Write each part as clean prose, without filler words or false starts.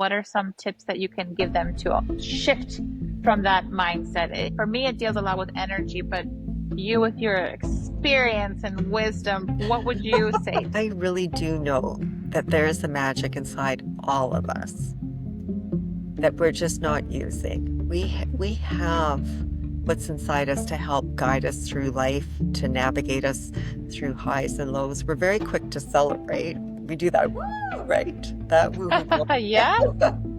What are some tips that you can give them to shift from that mindset? For me, it deals a lot with energy, but you, with your experience and wisdom, what would you say? I really do know that there is a magic inside all of us that we're just not using. We have what's inside us to help guide us through life, to navigate us through highs and lows. We're very quick to celebrate. We do that, woo, right? That woo woo. Yes,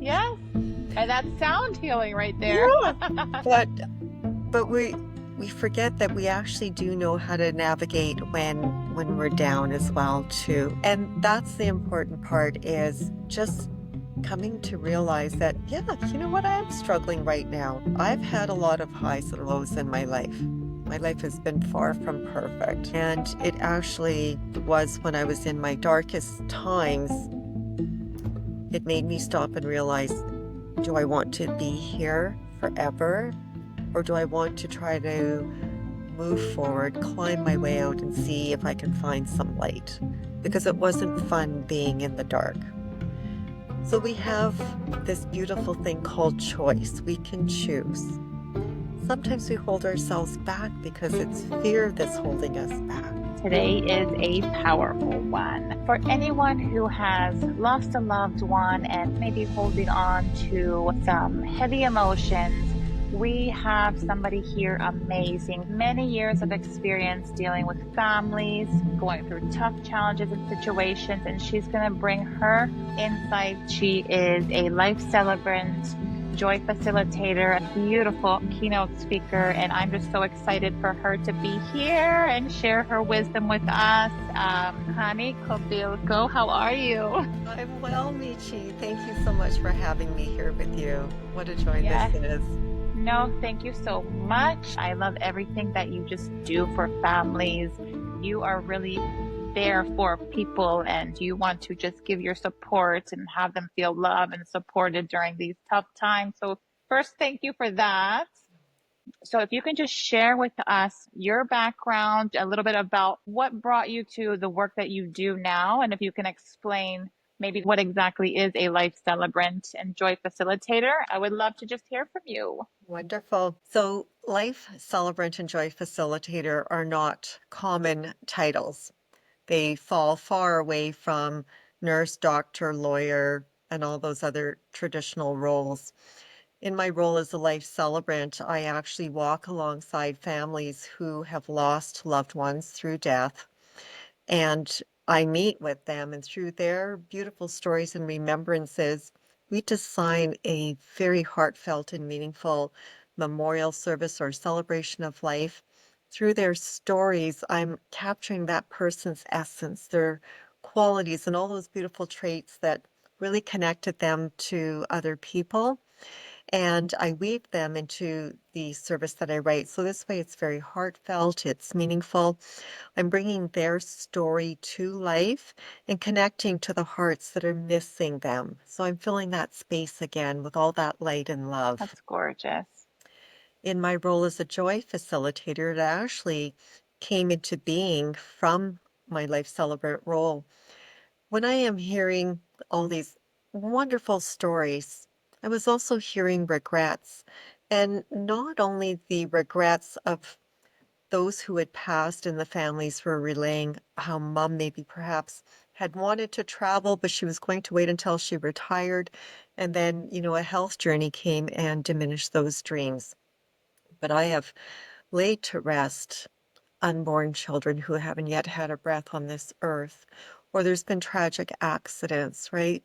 yes. And that's sound healing right there. Yeah. But we forget that we actually do know how to navigate when we're down as well too. And that's the important part, is just coming to realize that, yeah, you know what, I am struggling right now. I've had a lot of highs and lows in my life. My life has been far from perfect. And it actually was when I was in my darkest times, it made me stop and realize, do I want to be here forever? Or do I want to try to move forward, climb my way out, and see if I can find some light? Because it wasn't fun being in the dark. So we have this beautiful thing called choice. We can choose. Sometimes we hold ourselves back because it's fear that's holding us back. Today is a powerful one. For anyone who has lost a loved one and maybe holding on to some heavy emotions, we have somebody here amazing. Many years of experience dealing with families, going through tough challenges and situations, and she's going to bring her insight. She is a life celebrant, joy facilitator, a beautiful keynote speaker, and I'm just so excited for her to be here and share her wisdom with us. Connie Kobylko, how are you? I'm well, Michi. Thank you so much for having me here with you. What a joy Yes. this is. No, thank you so much. I love everything that you just do for families. You are really there for people, and you want to just give your support and have them feel loved and supported during these tough times. So first, thank you for that. So if you can just share with us your background, a little bit about what brought you to the work that you do now, and if you can explain maybe what exactly is a life celebrant and joy facilitator, I would love to just hear from you. Wonderful. So, Life Celebrant and Joy Facilitator are not common titles. They fall far away from nurse, doctor, lawyer, and all those other traditional roles. In my role as a life celebrant, I actually walk alongside families who have lost loved ones through death, and I meet with them, and through their beautiful stories and remembrances, we design a very heartfelt and meaningful memorial service or celebration of life. Through their stories, I'm capturing that person's essence, their qualities, and all those beautiful traits that really connected them to other people, and I weave them into the service that I write. So this way it's very heartfelt, it's meaningful. I'm bringing their story to life and connecting to the hearts that are missing them. So I'm filling that space again with all that light and love. That's gorgeous. In my role as a joy facilitator, it actually came into being from my Life Celebrant role. When I am hearing all these wonderful stories, I was also hearing regrets. And not only the regrets of those who had passed, and the families were relaying how mom maybe perhaps had wanted to travel, but she was going to wait until she retired. And then, a health journey came and diminished those dreams. But I have laid to rest unborn children who haven't yet had a breath on this earth, or there's been tragic accidents, right?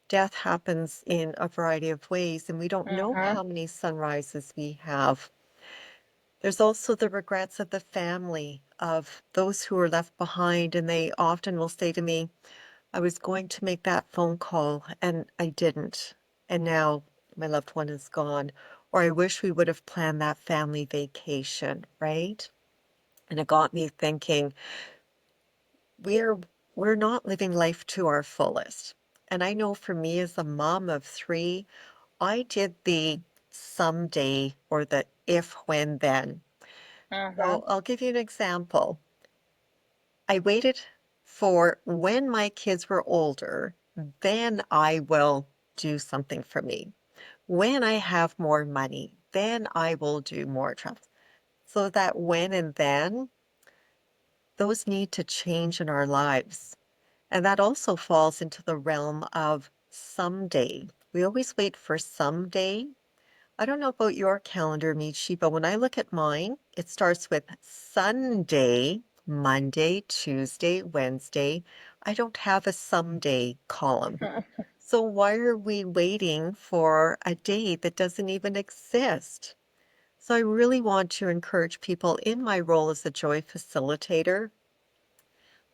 Death happens in a variety of ways, and we don't know Mm-hmm. how many sunrises we have. There's also the regrets of the family, of those who are left behind, and they often will say to me, I was going to make that phone call and I didn't. And now my loved one is gone. Or I wish we would have planned that family vacation, right? And it got me thinking, we're we're not living life to our fullest. And I know for me as a mom of three, I did the someday or the if, when, then. Mm-hmm. So I'll give you an example. I waited for when my kids were older, then I will do something for me. When I have more money, then I will do more travel. So that when and then, those need to change in our lives. And that also falls into the realm of someday. We always wait for someday. I don't know about your calendar, Michi, but when I look at mine, it starts with Sunday, Monday, Tuesday, Wednesday. I don't have a someday column. So why are we waiting for a day that doesn't even exist? So I really want to encourage people in my role as a joy facilitator.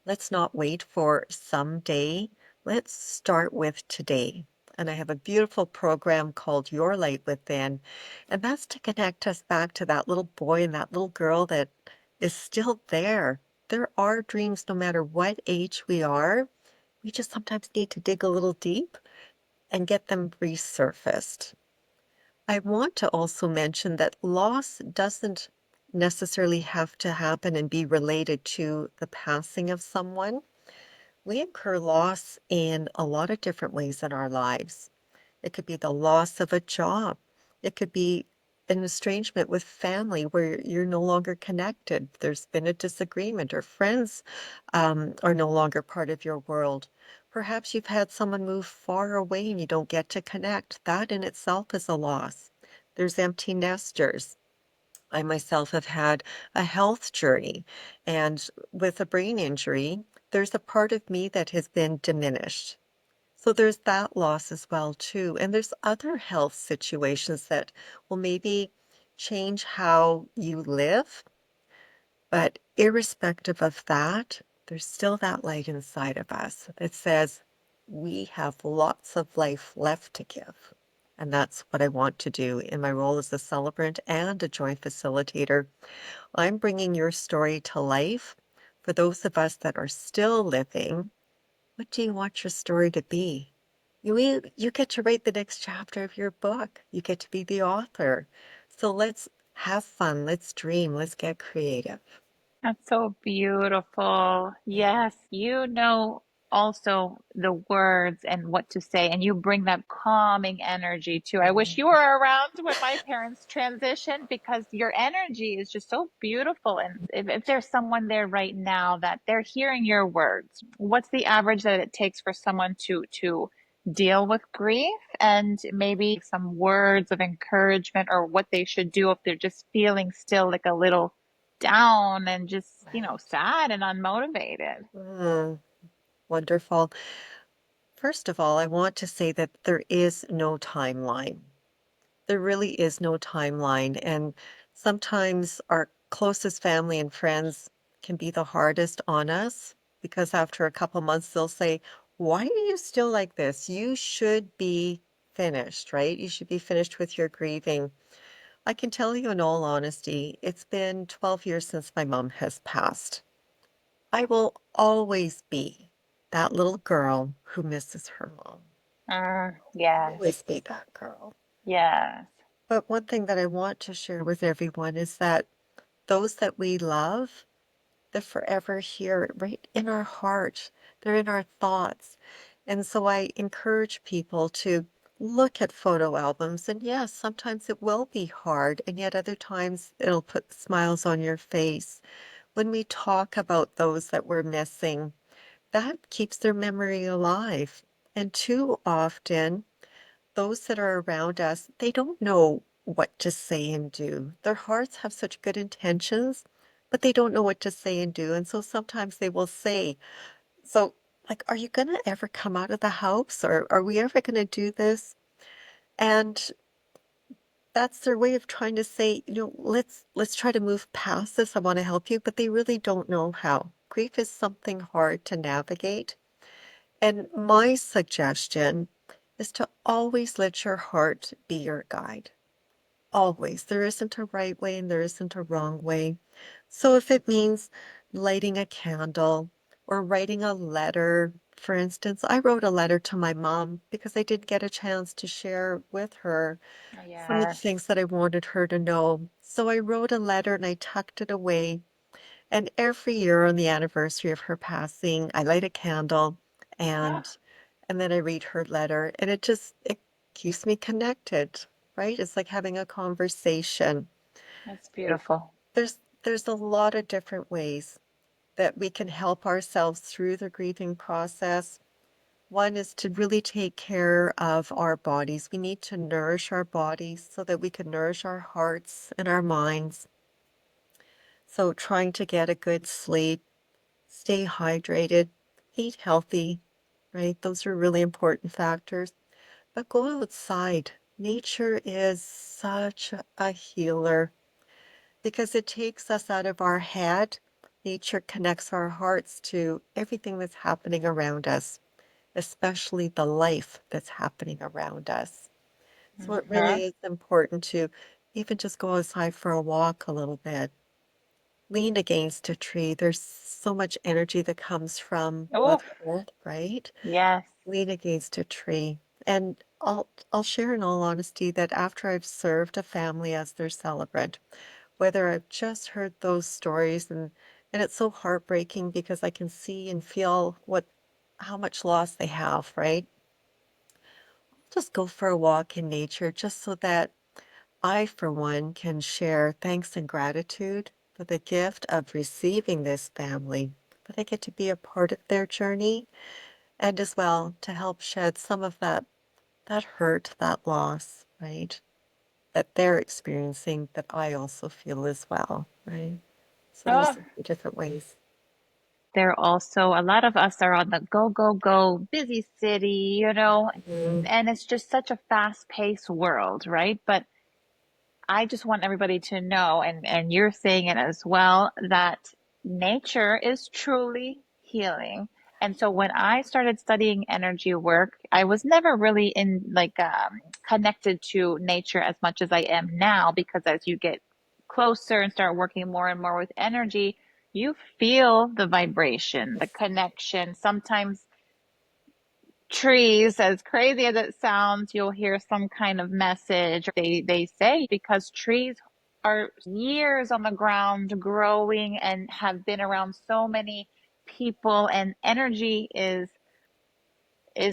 Let's not wait for someday. Let's start with today. And I have a beautiful program called Your Light Within, and that's to connect us back to that little boy and that little girl that is still there. There are dreams no matter what age we are. We just sometimes need to dig a little deep and get them resurfaced. I want to also mention that loss doesn't necessarily have to happen and be related to the passing of someone. We incur loss in a lot of different ways in our lives. It could be the loss of a job. It could be an estrangement with family where you're no longer connected. There's been a disagreement, or friends are no longer part of your world. Perhaps you've had someone move far away and you don't get to connect. That in itself is a loss. There's empty nesters. I myself have had a health journey, and with a brain injury, there's a part of me that has been diminished. So there's that loss as well too. And there's other health situations that will maybe change how you live, but irrespective of that, there's still that light inside of us that says we have lots of life left to give. And that's what I want to do in my role as a celebrant and a joy facilitator. I'm bringing your story to life for those of us that are still living. What do you want your story to be? You get to write the next chapter of your book. You get to be the author. So let's have fun. Let's dream. Let's get creative. That's so beautiful. Yes, you know also the words and what to say, and you bring that calming energy too. I wish you were around when my parents transitioned because your energy is just so beautiful. And if there's someone there right now that they're hearing your words, what's the average that it takes for someone to deal with grief and maybe some words of encouragement or what they should do if they're just feeling still like a little down and just, sad and unmotivated. Mm, wonderful. First of all, I want to say that there is no timeline. There really is no timeline. And sometimes our closest family and friends can be the hardest on us because after a couple months, they'll say, "Why are you still like this? You should be finished, right? You should be finished with your grieving." I can tell you in all honesty, it's been 12 years since my mom has passed. I will always be that little girl who misses her mom. Yes, Always be that girl. yes. But one thing that I want to share with everyone is that those that we love, they're forever here, right in our heart. They're in our thoughts. And so I encourage people to look at photo albums. And yes, sometimes it will be hard, and yet other times it'll put smiles on your face. When we talk about those that we're missing, that keeps their memory alive. And too often, those that are around us, they don't know what to say and do. Their hearts have such good intentions, but they don't know what to say and do. And so sometimes they will say, so like, are you gonna ever come out of the house? Or are we ever gonna do this? And that's their way of trying to say, let's try to move past this. I want to help you, but they really don't know how. Grief is something hard to navigate. And my suggestion is to always let your heart be your guide. Always. There isn't a right way and there isn't a wrong way. So if it means lighting a candle or writing a letter, for instance, I wrote a letter to my mom because I didn't get a chance to share with her some of the Yes. things that I wanted her to know. So I wrote a letter and I tucked it away. And every year on the anniversary of her passing, I light a candle and and then I read her letter, and it keeps me connected, right? It's like having a conversation. That's So beautiful. there's a lot of different ways that we can help ourselves through the grieving process. One is to really take care of our bodies. We need to nourish our bodies so that we can nourish our hearts and our minds. So trying to get a good sleep, stay hydrated, eat healthy, right? Those are really important factors. But go outside. Nature is such a healer because it takes us out of our head. Nature connects our hearts to everything that's happening around us, especially the life that's happening around us. So it Hmm. really is important to even just go outside for a walk a little bit, lean against a tree. There's so much energy that comes from Oh, Mother Earth, right? yes. Lean against a tree. And I'll share in all honesty that after I've served a family as their celebrant, whether I've just heard those stories and it's so heartbreaking because I can see and feel what how much loss they have, right? Just go for a walk in nature just so that I, for one, can share thanks and gratitude for the gift of receiving this family, that I get to be a part of their journey and as well to help shed some of that hurt, that loss, right? That they're experiencing that I also feel as well, right? So there's Oh, so many different ways. there also, a lot of us are on the go, go, go, busy city, Mhm. and it's just such a fast-paced world, right? But I just want everybody to know, and you're saying it as well, that nature is truly healing. And so when I started studying energy work, I was never really in connected to nature as much as I am now, because as you get closer and start working more and more with energy, you feel the vibration, the connection. Sometimes trees, as crazy as it sounds, you'll hear some kind of message. They say because trees are years on the ground growing and have been around so many people, and energy is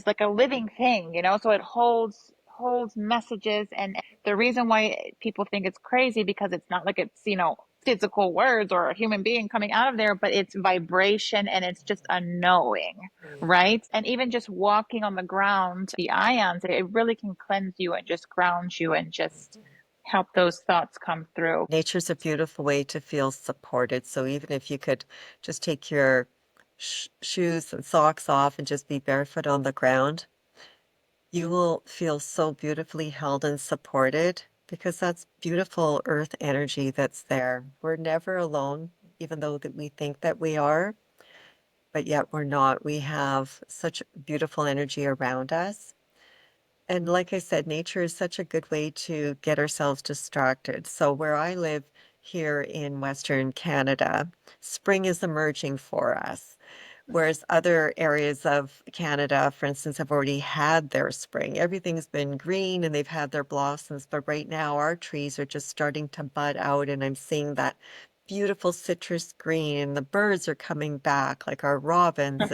like a living thing, so it holds messages. And the reason why people think it's crazy, because it's not like it's, physical words or a human being coming out of there, but it's vibration, and it's just a knowing, right? And even just walking on the ground, the ions, it really can cleanse you and just ground you and just help those thoughts come through. Nature's a beautiful way to feel supported. So even if you could just take your shoes and socks off and just be barefoot on the ground, you will feel so beautifully held and supported because that's beautiful earth energy that's there. We're never alone, even though that we think that we are, but yet we're not. We have such beautiful energy around us. And like I said, nature is such a good way to get ourselves distracted. So where I live here in Western Canada, spring is emerging for us. Whereas other areas of Canada, for instance, have already had their spring. Everything's been green and they've had their blossoms, but right now our trees are just starting to bud out and I'm seeing that beautiful citrus green and the birds are coming back like our robins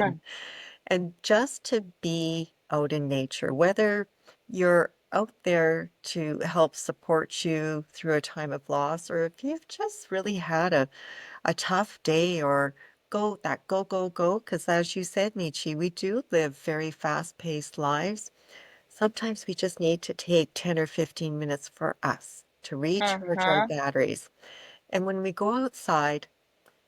and just to be out in nature, whether you're out there to help support you through a time of loss, or if you've just really had a tough day or go, go, go, because as you said, Michi, we do live very fast-paced lives. Sometimes we just need to take 10 or 15 minutes for us to recharge our Uh-huh. batteries. And when we go outside,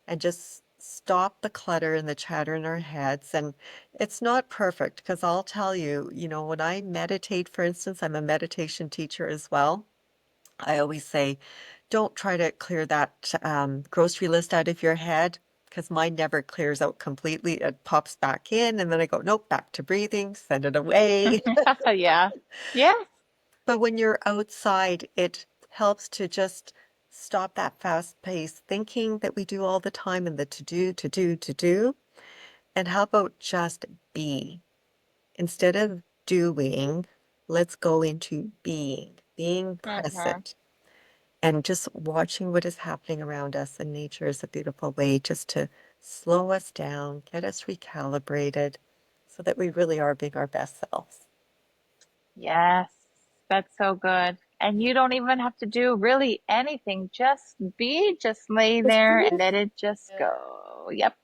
and just stop the clutter and the chatter in our heads. And it's not perfect because I'll tell you, when I meditate, for instance, I'm a meditation teacher as well. I always say, don't try to clear that grocery list out of your head because mine never clears out completely. It pops back in, and then I go, nope, back to breathing, send it away. Yeah. Yes. But when you're outside, it helps to just stop that fast-paced thinking that we do all the time and the to do, to do, to do. And how about just be? Instead of doing, let's go into being Uh-huh. present, and just watching what is happening around us. And nature is a beautiful way just to slow us down, get us recalibrated, so that we really are being our best selves. Yes, that's so good. And you don't even have to do really anything. Just be, just lay Just there and breathe. let it just Yeah. go. Yep.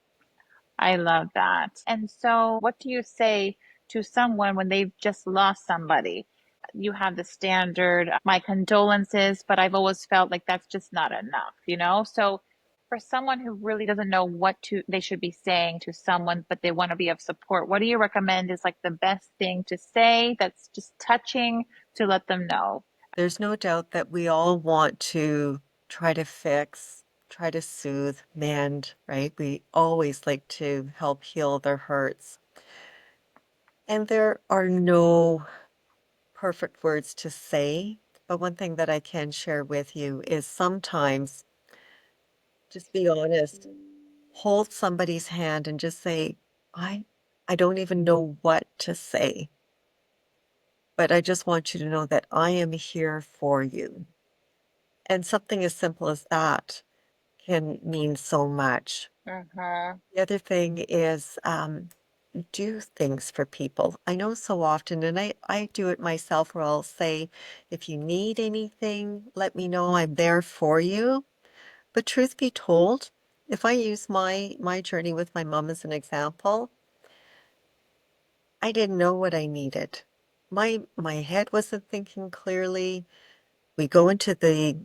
I love that. And so, what do you say to someone when they've just lost somebody? You have the standard, my condolences, but I've always felt like that's just not enough, you know? So, for someone who really doesn't know what they should be saying to someone, but they want to be of support, what do you recommend is like the best thing to say that's just touching to let them know? There's no doubt that we all want to try to fix, try to soothe, mend, right? We always like to help heal their hurts. And there are no perfect words to say, but one thing that I can share with you is sometimes just be honest, hold somebody's hand and just say, I I don't even know what to say, but I just want you to know that I am here for you. And something as simple as that can mean so much. Uh-huh. The other thing is do things for people. I know so often, and I do it myself, where I'll say, if you need anything, let me know. I'm there for you. But truth be told, if I use my journey with my mom as an example, I didn't know what I needed. My head wasn't thinking clearly. We go into the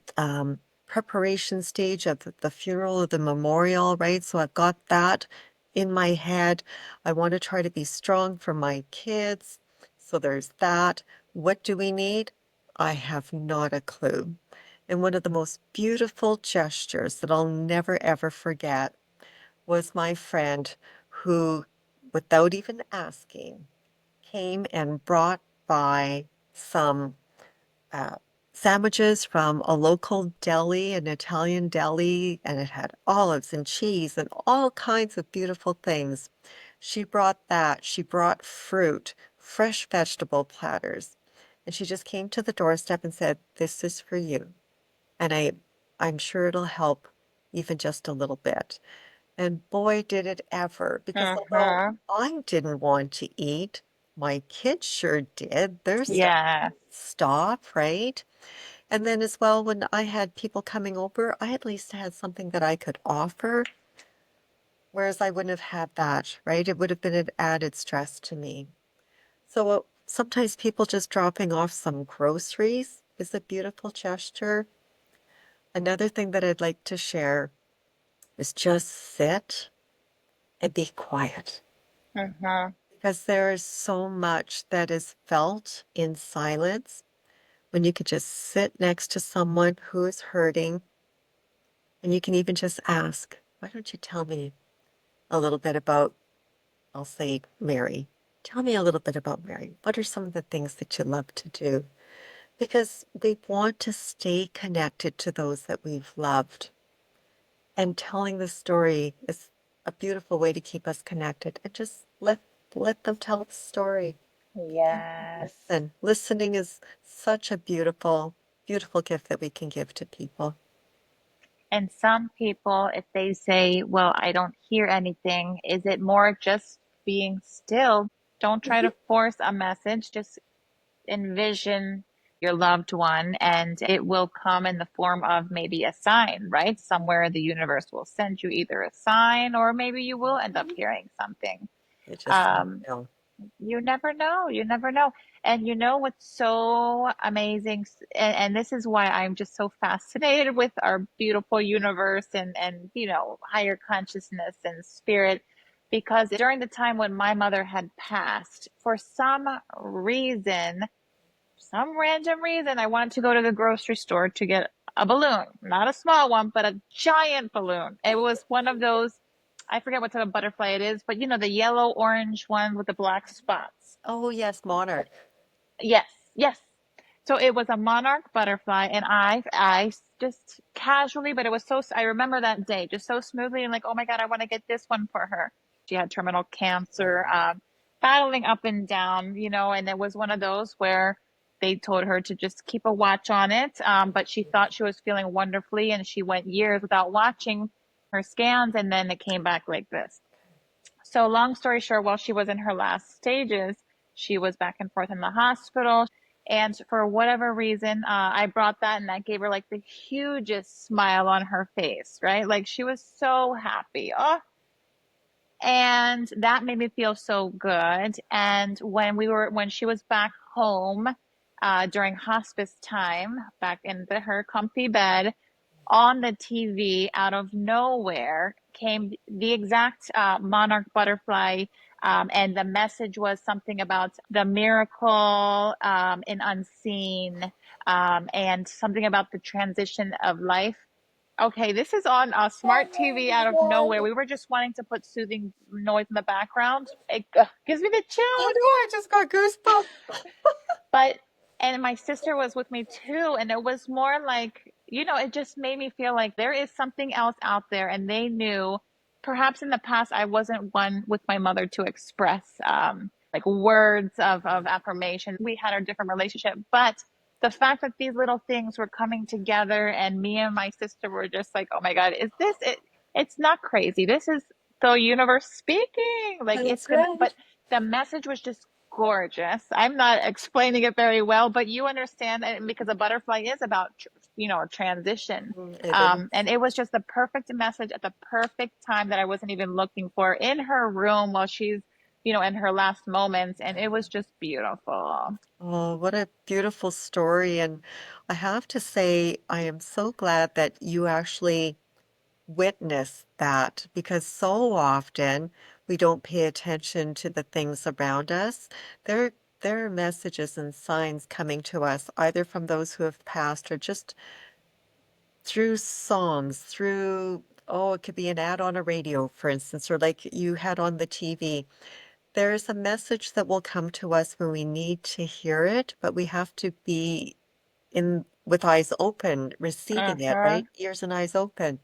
preparation stage of the funeral or the memorial, right? So I've got that in my head. I want to try to be strong for my kids. So there's that. What do we need? I have not a clue. And one of the most beautiful gestures that I'll never ever forget was my friend who, without even asking, came and brought by some uh, sandwiches from a local deli, an Italian deli, and it had olives and cheese and all kinds of beautiful things. She brought that. She brought fruit, fresh vegetable platters. And she just came to the doorstep and said, "This is for you." And I'm sure it'll help even just a little bit. And boy, did it ever, because although Uh-huh. I didn't want to eat, my kids sure did. Their stomach Yeah. stop, right? And then as well, when I had people coming over, I at least had something that I could offer, whereas I wouldn't have had that, right? It would have been an added stress to me. So sometimes people just dropping off some groceries is a beautiful gesture. Another thing that I'd like to share is just sit and be quiet. Uh-huh. Because there is so much that is felt in silence when you could just sit next to someone who is hurting and you can even just ask, why don't you tell me a little bit about, I'll say, Mary. Tell me a little bit about Mary. What are some of the things that you love to do? Because we want to stay connected to those that we've loved. And telling the story is a beautiful way to keep us connected. And just let them tell the story. Yes. Listen. Listening is such a beautiful, beautiful gift that we can give to people. And some people, if they say, well, I don't hear anything, is it more just being still? Don't try Mhm. to force a message. Just envision your loved one, and it will come in the form of maybe a sign, right? Somewhere the universe will send you either a sign or maybe you will end up Mhm. hearing something. You just never Um, know. You never know. You never know. And you know what's so amazing? And this is why I'm just so fascinated with our beautiful universe and higher consciousness and spirit. Because during the time when my mother had passed, for reason, some random reason, I wanted to go to the grocery store to get a balloon, not a small one, but a giant balloon. It was one of those, I forget what type of butterfly it is, but the yellow orange one with the black spots. Oh, yes, Monarch. Yes, yes. So it was a monarch butterfly, and I just casually, but it was so, I remember that day just so smoothly and like, oh my God, I want to get this one for her. She had terminal cancer, Oh, battling up and down, and it was one of those where they told her to just keep a watch on it. But she thought she was feeling wonderfully, and she went years without watching her scans, and then it came back like this. So long story short, while she was in her last stages, she was back and forth in the hospital. And for whatever reason, I brought that and that gave her like the hugest smile on her face, right? Like she was so happy. Oh, and that made me feel so good. And when she was back home, during hospice time, back in her comfy bed, on the TV, out of nowhere, came the exact monarch butterfly. And the message was something about the miracle in unseen, and something about the transition of life. Okay, this is on a smart TV out of nowhere. We were just wanting to put soothing noise in the background. It gives me the I chills. know, I just got goosebumps. But and my sister was with me too, and it was more like, it just made me feel like there is something else out there, and they knew. Perhaps in the past I wasn't one with my mother to express like words of affirmation. We had our different relationship, but the fact that these little things were coming together and me and my sister were just like, oh my God, is this it? It's not crazy. This is the universe speaking. Like it's That's gonna, right. but the message was just gorgeous. I'm not explaining it very well, but you understand it because a butterfly is about, a transition. It is. And it was just the perfect message at the perfect time that I wasn't even looking for in her room while she's, in her last moments. And it was just beautiful. Oh, what a beautiful story. And I have to say, I am so glad that you actually witnessed that because so often we don't pay attention to the things around us. There are messages and signs coming to us either from those who have passed or just through songs, through, oh, it could be an ad on a radio, for instance, or like you had on the TV. There's a message that will come to us when we need to hear it, but we have to be in with eyes open, receiving it, Uh-huh. right? Ears and eyes open.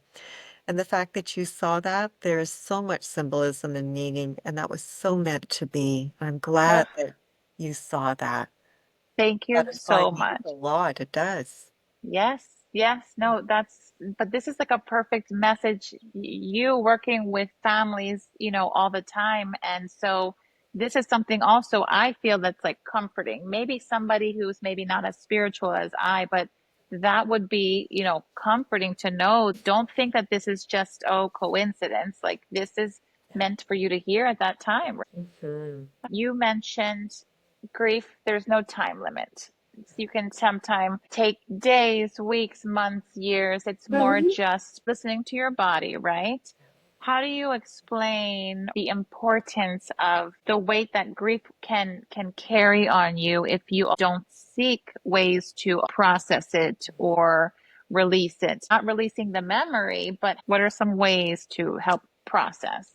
And the fact that you saw that, there's so much symbolism and meaning, and that was so meant to be. I'm Uh, glad that you saw that. Thank you Butterfly so means much. a lot. It does. Yes, yes. No, but this is like a perfect message. You working with families, all the time. And so this is something also I feel that's like comforting. Maybe somebody who's maybe not as spiritual as I, but that would be, comforting to know. Don't think that this is just, oh, coincidence. Like this is meant for you to hear at that time. Mhm. You mentioned grief, there's no time limit. You can sometimes take days, weeks, months, years. It's more just listening to your body, right? How do you explain the importance of the weight that grief can carry on you if you don't seek ways to process it or release it? Not releasing the memory, but what are some ways to help process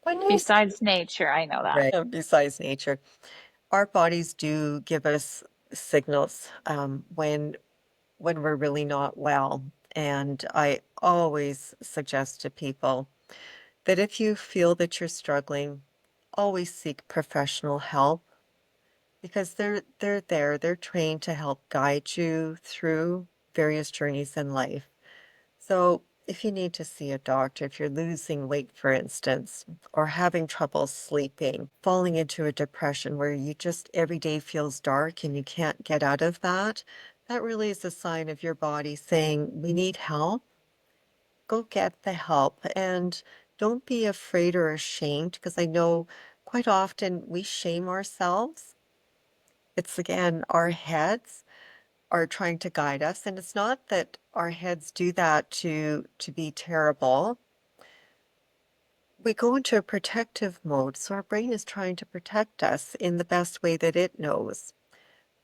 When you besides nature? I know that. right, besides nature, our bodies do give us signals when we're really not well. And I always suggest to people that if you feel that you're struggling, always seek professional help because they're there. They're trained to help guide you through various journeys in life. So if you need to see a doctor, if you're losing weight, for instance, or having trouble sleeping, falling into a depression where you just every day feels dark and you can't get out of that, that really is a sign of your body saying, we need help. Go get the help and don't be afraid or ashamed because I know quite often we shame ourselves. It's again our heads are trying to guide us. And it's not that our heads do that to be terrible. We go into a protective mode, so our brain is trying to protect us in the best way that it knows.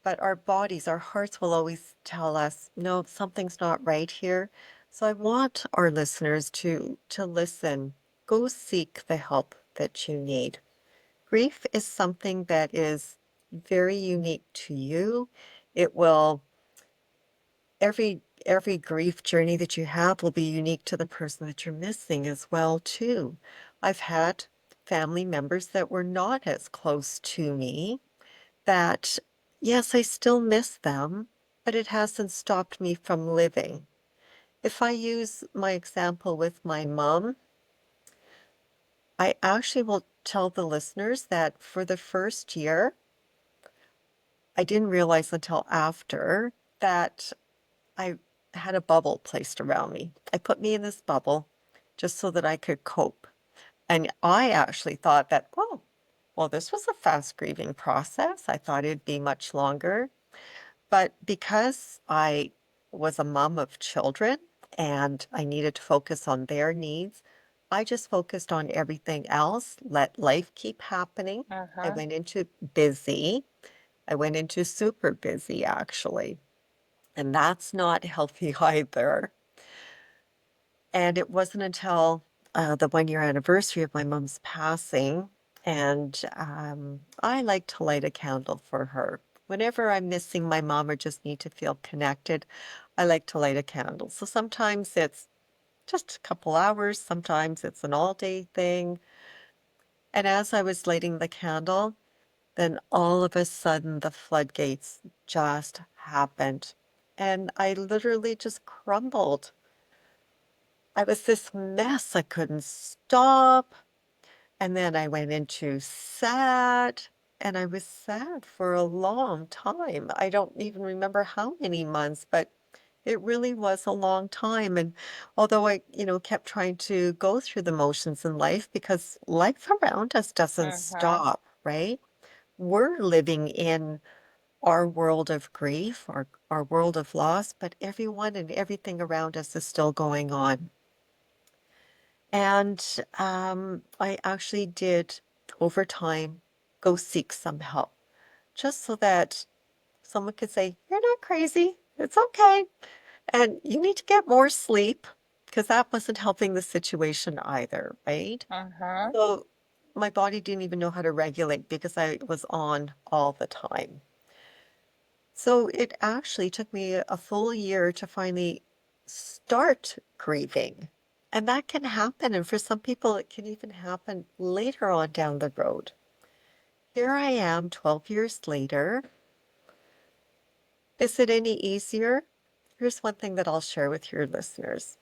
But our bodies, our hearts will always tell us, no, something's not right here. So I want our listeners to listen. Go seek the help that you need. Grief is something that is very unique to you. It will every grief journey that you have will be unique to the person that you're missing as well too. I've had family members that were not as close to me that yes, I still miss them, but it hasn't stopped me from living. If I use my example with my mom, I actually will tell the listeners that for the first year, I didn't realize until after that I had a bubble placed around me. I put me in this bubble just so that I could cope. And I actually thought that, oh, well, this was a fast grieving process. I thought it'd be much longer. But because I was a mom of children and I needed to focus on their needs, I just focused on everything else, let life keep happening. I Uh-huh. went into busy. I went into super busy, actually. And that's not healthy either. And it wasn't until the 1 year anniversary of my mom's passing, and I like to light a candle for her. Whenever I'm missing my mom or just need to feel connected, I like to light a candle. So sometimes it's just a couple hours, sometimes it's an all day thing. And as I was lighting the candle, then all of a sudden the floodgates just happened. And I literally just crumbled. I was this mess. I couldn't stop. And then I went into sad, and I was sad for a long time. I don't even remember how many months, but it really was a long time. And although I kept trying to go through the motions in life because life around us doesn't Uh-huh. stop, right? We're living in our world of grief, our world of loss, but everyone and everything around us is still going on. And I actually did, over time, go seek some help, just so that someone could say, "You're not crazy. It's okay. And you need to get more sleep," because that wasn't helping the situation either, right? Uh-huh. So my body didn't even know how to regulate because I was on all the time. So it actually took me a full year to finally start grieving. And that can happen. And for some people, it can even happen later on down the road. Here I am 12 years later. Is it any easier? Here's one thing that I'll share with your listeners.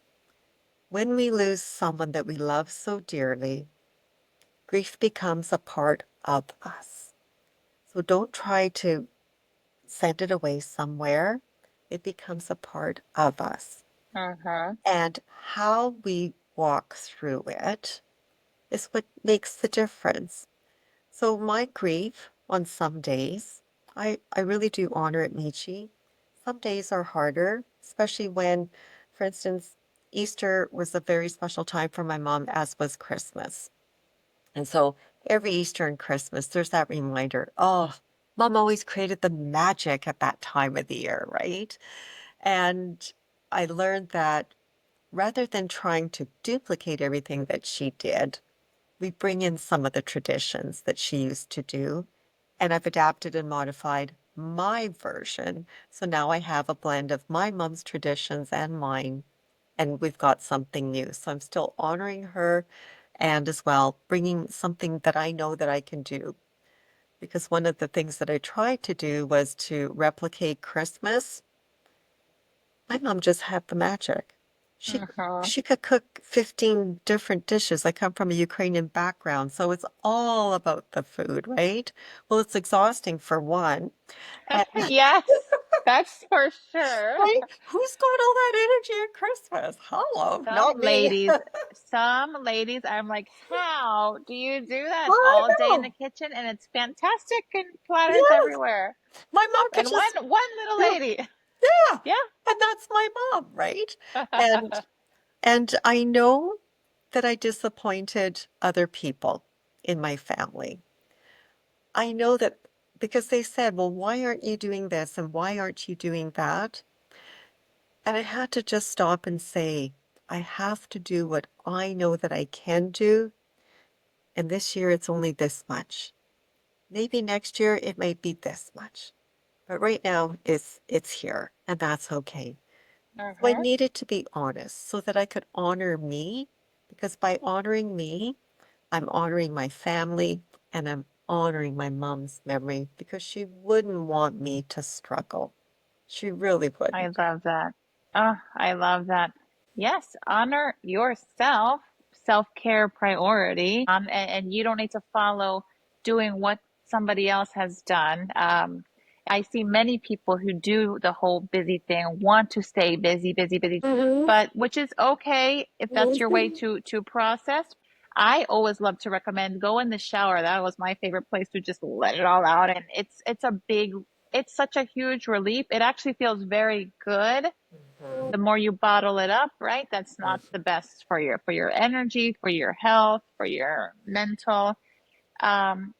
When we lose someone that we love so dearly, grief becomes a part of us. So don't try to send it away somewhere. It becomes a part of us. Uh-huh. And how we walk through it is what makes the difference. So my grief on some days, I really do honor it, Michi. Some days are harder, especially when, for instance, Easter was a very special time for my mom, as was Christmas. And so every Easter and Christmas, there's that reminder, oh, mom always created the magic at that time of the year, right? And I learned that rather than trying to duplicate everything that she did, we bring in some of the traditions that she used to do. And I've adapted and modified my version. So now I have a blend of my mom's traditions and mine, and we've got something new. So I'm still honoring her and as well bringing something that I know that I can do. Because one of the things that I tried to do was to replicate Christmas. My mom just had the magic. She Uh-huh. she could cook 15 different dishes. I come from a Ukrainian background, so it's all about the food, right? Well, it's exhausting for one. And Yes, that's for sure. right? Who's got all that energy at Christmas? Hello, Some not me. ladies, some ladies, I'm like, how do you do that I all day in the know. kitchen? And it's fantastic and platters Yes. everywhere. My mom could And one just, one little yeah, lady. yeah. Yeah. And that's my mom, right? And and I know that I disappointed other people in my family. I know that because they said, well, why aren't you doing this and why aren't you doing that? And I had to just stop and say, I have to do what I know that I can do. And this year it's only this much. Maybe next year it might be this much. But right now it's here and that's okay. So I Uh-huh. needed to be honest so that I could honor me because by honoring me, I'm honoring my family and I'm honoring my mom's memory because she wouldn't want me to struggle. She really I wouldn't. love that. Oh, I love that. Yes, honor yourself self-care priority, and you don't need to follow doing what somebody else has done. I see many people who do the whole busy thing, want to stay busy, busy, busy, Mhm. but which is okay if that's your way Mhm. to process. I always love to recommend go in the shower. That was my favorite place to just let it all out, and it's such a huge relief. It actually feels very good. The more you bottle it up, right? That's not the best for your energy, for your health, for your mental. Um,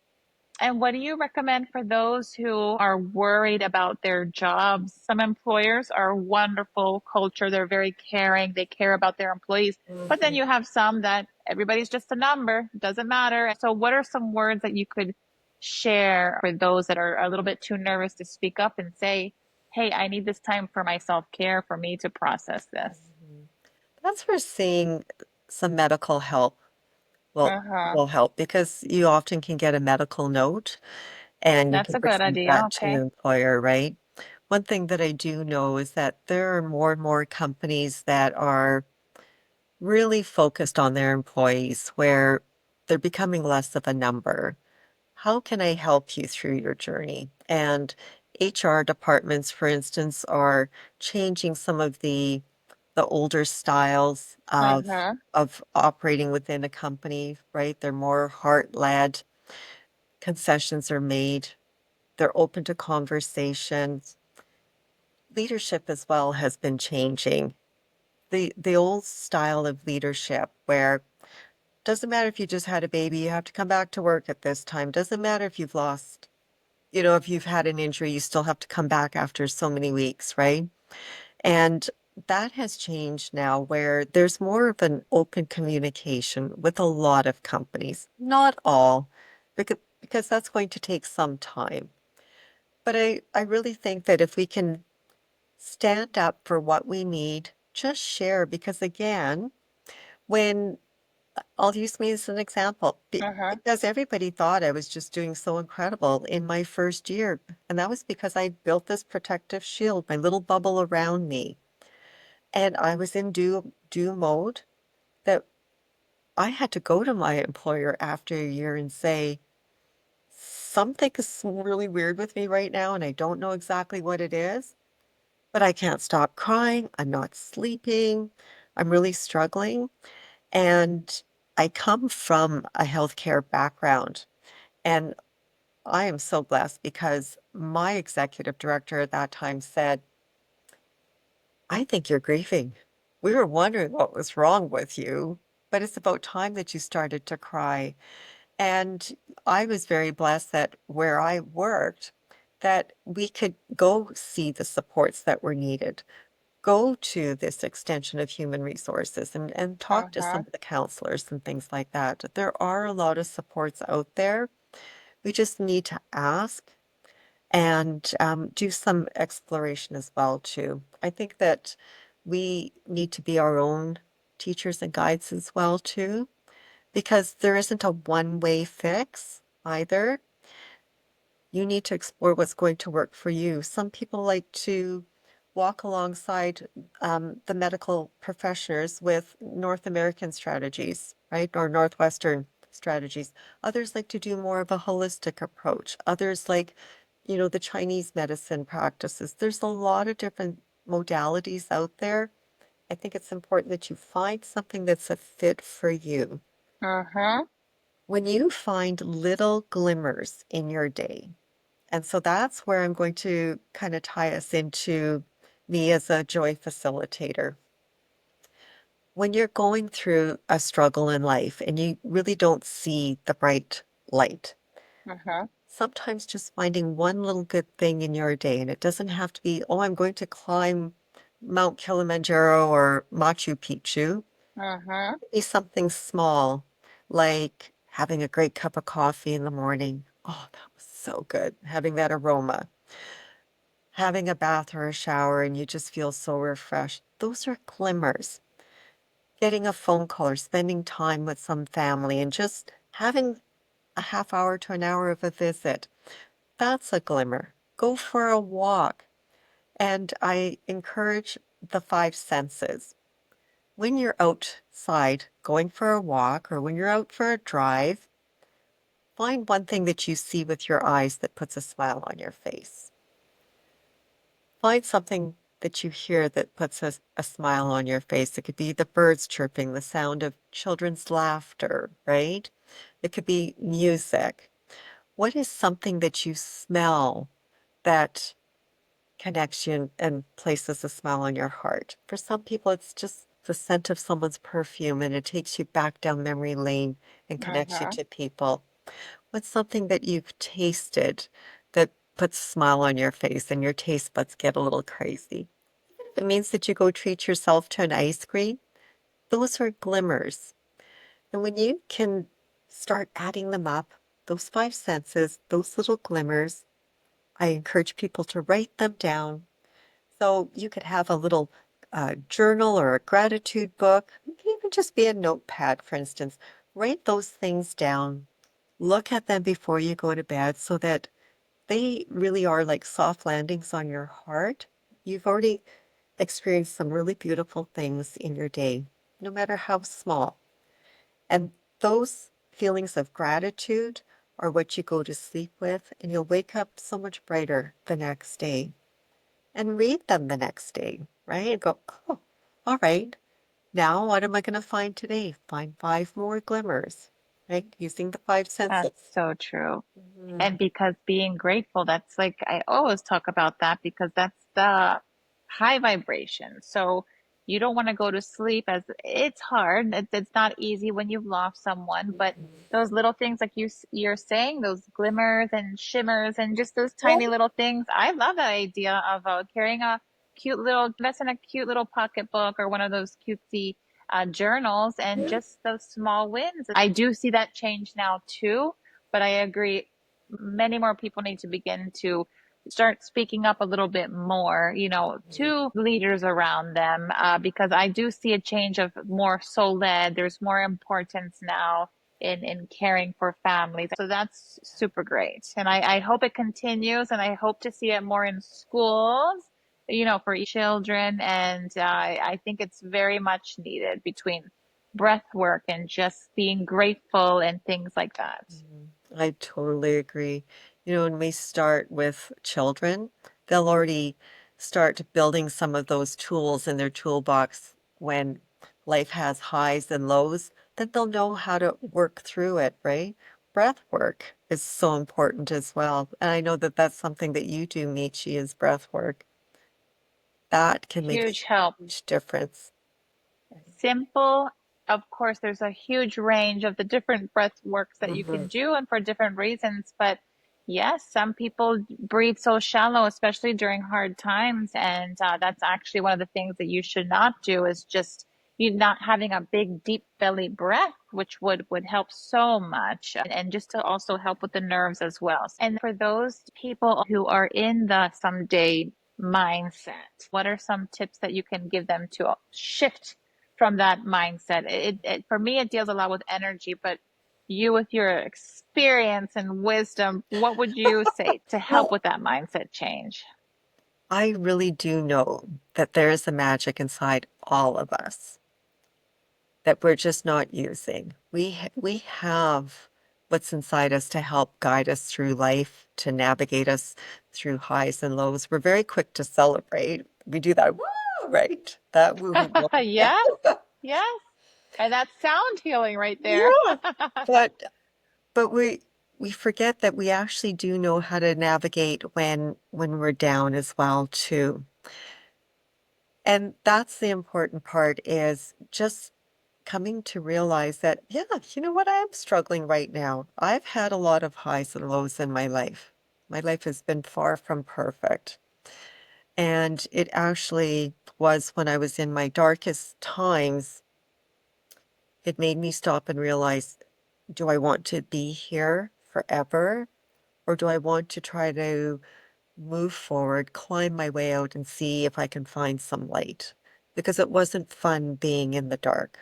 and what do you recommend for those who are worried about their jobs? Some employers are wonderful culture. They're very caring. They care about their employees. But then Mhm. you have some that everybody's just a number, doesn't matter. So what are some words that you could share for those that are a little bit too nervous to speak up and say, hey, I need this time for my self-care for me to process this? That's where seeing some medical help will Uh-huh. will help because you often can get a medical note and you That's can a good present idea. that to your Okay. employer, right? One thing that I do know is that there are more and more companies that are really focused on their employees where they're becoming less of a number. How can I help you through your journey? And HR departments, for instance, are changing some of the older styles Uh-huh. of operating within a company, right? They're more heart-led, concessions are made, they're open to conversations. Leadership as well has been changing. The old style of leadership where doesn't matter if you just had a baby, you have to come back to work at this time. Doesn't matter if you've lost, if you've had an injury, you still have to come back after so many weeks, right? And that has changed now where there's more of an open communication with a lot of companies. Not all, because that's going to take some time. But I really think that if we can stand up for what we need, just share, because again, when I'll use me as an example Uh-huh. because everybody thought I was just doing so incredible in my first year. And that was because I built this protective shield, my little bubble around me. And I was in do mode that I had to go to my employer after a year and say, something is really weird with me right now, and I don't know exactly what it is, but I can't stop crying. I'm not sleeping. I'm really struggling. And I come from a healthcare background, and I am so blessed because my executive director at that time said, I think you're grieving. We were wondering what was wrong with you, but it's about time that you started to cry. And I was very blessed that where I worked, that we could go see the supports that were needed, go to this extension of human resources and talk to some Uh-huh. of the counselors and things like that. There are a lot of supports out there. We just need to ask and do some exploration as well too. I think that we need to be our own teachers and guides as well too, because there isn't a one-way fix either. You need to explore what's going to work for you. Some people like to walk alongside the medical professionals with North American strategies, right? Or Northwestern strategies. Others like to do more of a holistic approach. Others like, the Chinese medicine practices. There's a lot of different modalities out there. I think it's important that you find something that's a fit for you. Uh-huh. When you find little glimmers in your day, and so that's where I'm going to kind of tie us into me as a joy facilitator. When you're going through a struggle in life and you really don't see the bright light, Uh-huh. sometimes just finding one little good thing in your day, and it doesn't have to be, oh, I'm going to climb Mount Kilimanjaro or Machu Picchu. Uh-huh. Be something small, like having a great cup of coffee in the morning. Oh, that was so good. Having that aroma. Having a bath or a shower and you just feel so refreshed. Those are glimmers. Getting a phone call or spending time with some family and just having a half hour to an hour of a visit. That's a glimmer. Go for a walk. And I encourage the five senses. When you're outside going for a walk or when you're out for a drive, find one thing that you see with your eyes that puts a smile on your face. Find something that you hear that puts a smile on your face. It could be the birds chirping, the sound of children's laughter, right? It could be music. What is something that you smell that connects you and places a smile on your heart? For some people, it's just the scent of someone's perfume and it takes you back down memory lane and connects you Uh-huh. to people. What's something that you've tasted that puts a smile on your face and your taste buds get a little crazy? If it means that you go treat yourself to an ice cream, those are glimmers. And when you can start adding them up, those five senses, those little glimmers, I encourage people to write them down. So you could have a little journal or a gratitude book. It can even just be a notepad, for instance. Write those things down. Look at them before you go to bed so that they really are like soft landings on your heart. You've already experienced some really beautiful things in your day, no matter how small. And those feelings of gratitude are what you go to sleep with, and you'll wake up so much brighter the next day and read them the next day, right? And go, oh, all right. Now, what am I going to find today? Find five more glimmers, right? Using the five That's senses. so true. Mhm. And because being grateful, that's like, I always talk about that because that's the high vibration. So you don't want to go to sleep as it's hard. It's not easy when you've lost someone, but those little things like you're saying, those glimmers and shimmers and just those Well, tiny little things. I love that idea of carrying a cute little, invest in a cute little pocketbook or one of those cutesy journals and yeah. just those small wins. I do see that change now too, but I agree many more people need to begin to start speaking up a little bit more, to leaders around them, because I do see a change of more soul led. There's more importance now in caring for families. So that's super great. And I hope it continues and I hope to see it more in schools, for children. And I think it's very much needed between breath work and just being grateful and things like that. Mhm. I totally agree. When we start with children, they'll already start building some of those tools in their toolbox when life has highs and lows, then they'll know how to work through it, right? Breath work is so important as well. And I know that that's something that you do, Michi, is breath work. That can make a Huge help. huge difference. Simple. Of course, there's a huge range of the different breath works that you Mhm. can do and for different reasons. But yes, some people breathe so shallow, especially during hard times. And that's actually one of the things that you should not do is just you not having a big, deep belly breath, which would help so much. And just to also help with the nerves as well. And for those people who are in the someday mindset, what are some tips that you can give them to shift from that mindset? For me, it deals a lot with energy, but you, with your experience and wisdom, what would you say to help Well, with that mindset change? I really do know that there is a magic inside all of us that we're just not using. We have what's inside us to help guide us through life, to navigate us through highs and lows. We're very quick to celebrate. We do that, woo, right? That woo. Yes, yes. And that's sound healing right there. Yeah. But but we forget that we actually do know how to navigate when we're down as well too. And that's the important part is just coming to realize that, yeah, you know what? I am struggling right now. I've had a lot of highs and lows in my life. My life has been far from perfect. And it actually was when I was in my darkest times, it made me stop and realize, do I want to be here forever? Or do I want to try to move forward, climb my way out, and see if I can find some light? Because it wasn't fun being in the dark.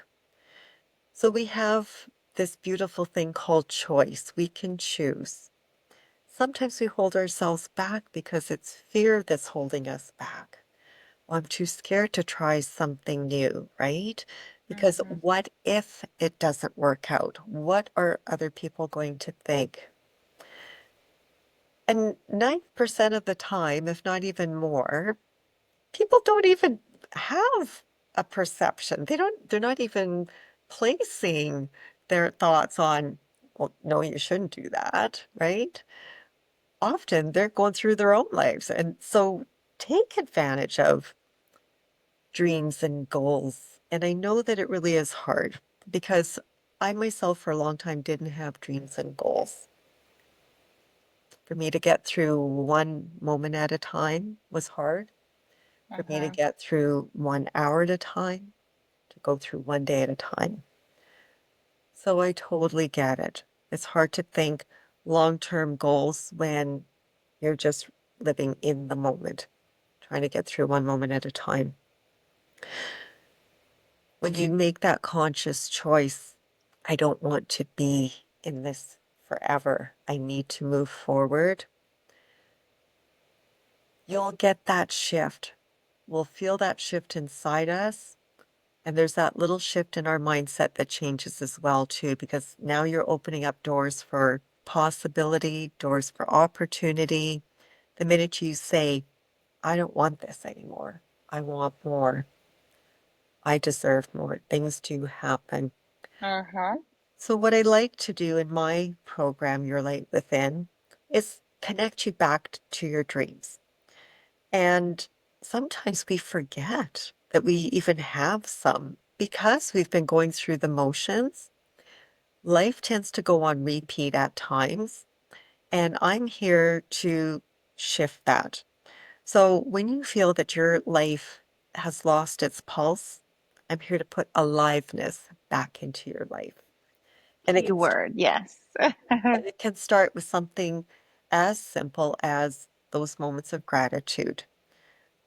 So we have this beautiful thing called choice. We can choose. Sometimes we hold ourselves back because it's fear that's holding us back. I'm too scared to try something new, right? Because Mm-hmm. what if it doesn't work out? What are other people going to think? And 90% of the time, if not even more, people don't even have a perception. They're not even placing their thoughts on, well, no, you shouldn't do that, right? Often they're going through their own lives. And so take advantage of dreams and goals. And I know that it really is hard because I myself for a long time didn't have dreams and goals. For me to get through one moment at a time was hard. For me to Mm-hmm. get through 1 hour at a time, to go through one day at a time. So I totally get it. It's hard to think long-term goals when you're just living in the moment, trying to get through one moment at a time. When you make that conscious choice, I don't want to be in this forever. I need to move forward. You'll get that shift. We'll feel that shift inside us. And there's that little shift in our mindset that changes as well, too, because now you're opening up doors for possibility, doors for opportunity. The minute you say, I don't want this anymore, I want more, I deserve more, things do happen. Uh-huh. So, what I like to do in my program, Your Light Within, is connect you back to your dreams. And sometimes we forget that we even have some because we've been going through the motions. Life tends to go on repeat at times, and I'm here to shift that. So when you feel that your life has lost its pulse, I'm here to put aliveness back into your life. And it can start, Keyword, yes. and it can start with something as simple as those moments of gratitude.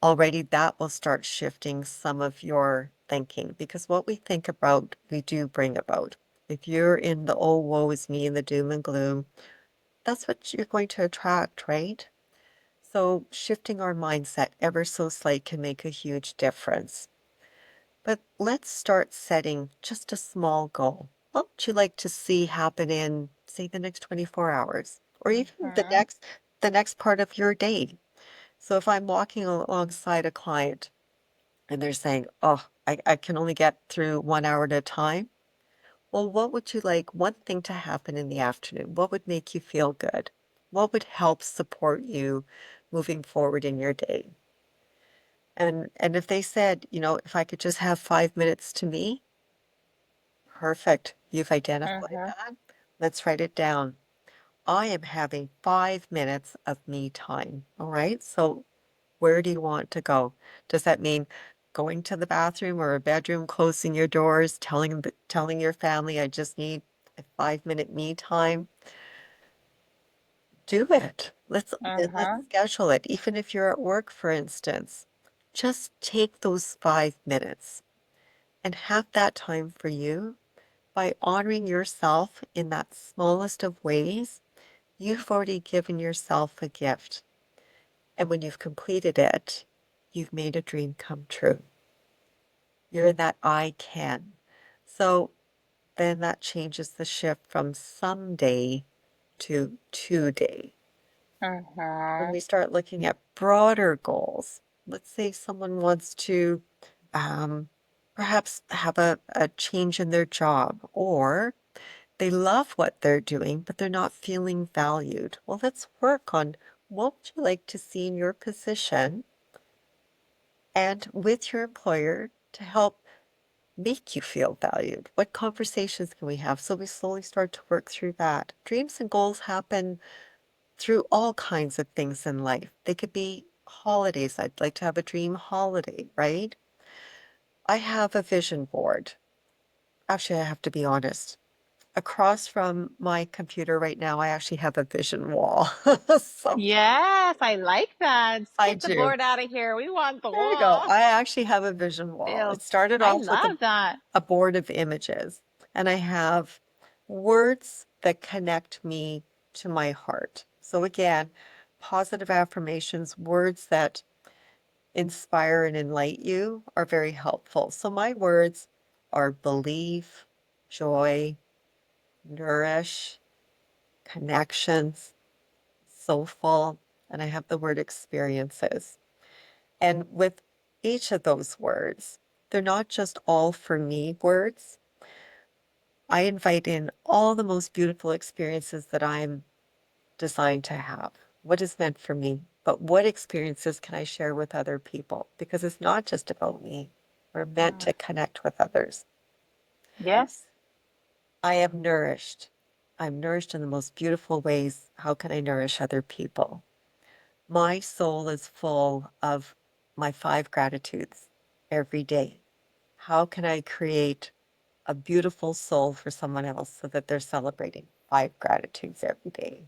Already that will start shifting some of your thinking because what we think about, we do bring about. If you're in the oh, woe is me and the doom and gloom, that's what you're going to attract, right? So shifting our mindset ever so slight can make a huge difference. But let's start setting just a small goal. What would you like to see happen in, say, the next 24 hours or even Mm-hmm. the next part of your day? So if I'm walking alongside a client and they're saying, oh, I can only get through 1 hour at a time. Well, what would you like one thing to happen in the afternoon? What would make you feel good? What would help support you moving forward in your day? And if they said, if I could just have 5 minutes to me, perfect. You've identified Mm-hmm. that. Let's write it down. I am having 5 minutes of me time. All right. So where do you want to go? Does that mean going to the bathroom or a bedroom, closing your doors, telling your family, I just need a 5 minute me time? Do it. Let's Uh-huh. schedule it. Even if you're at work, for instance, just take those 5 minutes and have that time for you by honoring yourself in that smallest of ways. You've already given yourself a gift. And when you've completed it, you've made a dream come true. You're in that I can. So then that changes the shift from someday to today. When Uh-huh. we start looking at broader goals, let's say someone wants to um, perhaps have a change in their job, or they love what they're doing, but they're not feeling valued. Well, let's work on what would you like to see in your position and with your employer to help make you feel valued? What conversations can we have? So we slowly start to work through that. Dreams and goals happen through all kinds of things in life. They could be holidays. I'd like to have a dream holiday, right? I have a vision board. Actually, I have to be honest. Across from my computer right now, I actually have a vision wall. So Yes, I like that. I Get the do. board out of here. We want the There you go. wall. I actually have a vision wall. Feels. It started I off with love that. a board of images, and I have words that connect me to my heart. So again, positive affirmations, words that inspire and enlighten you are very helpful. So my words are believe, joy, nourish, connections, soulful, and I have the word experiences. And with each of those words, they're not just all for me words. I invite in all the most beautiful experiences that I'm designed to have. What is meant for me? But what experiences can I share with other people? Because it's not just about me. We're meant Mm. to connect with others. Yes. I am nourished. I'm nourished in the most beautiful ways. How can I nourish other people? My soul is full of my 5 gratitudes every day. How can I create a beautiful soul for someone else so that they're celebrating 5 gratitudes every day,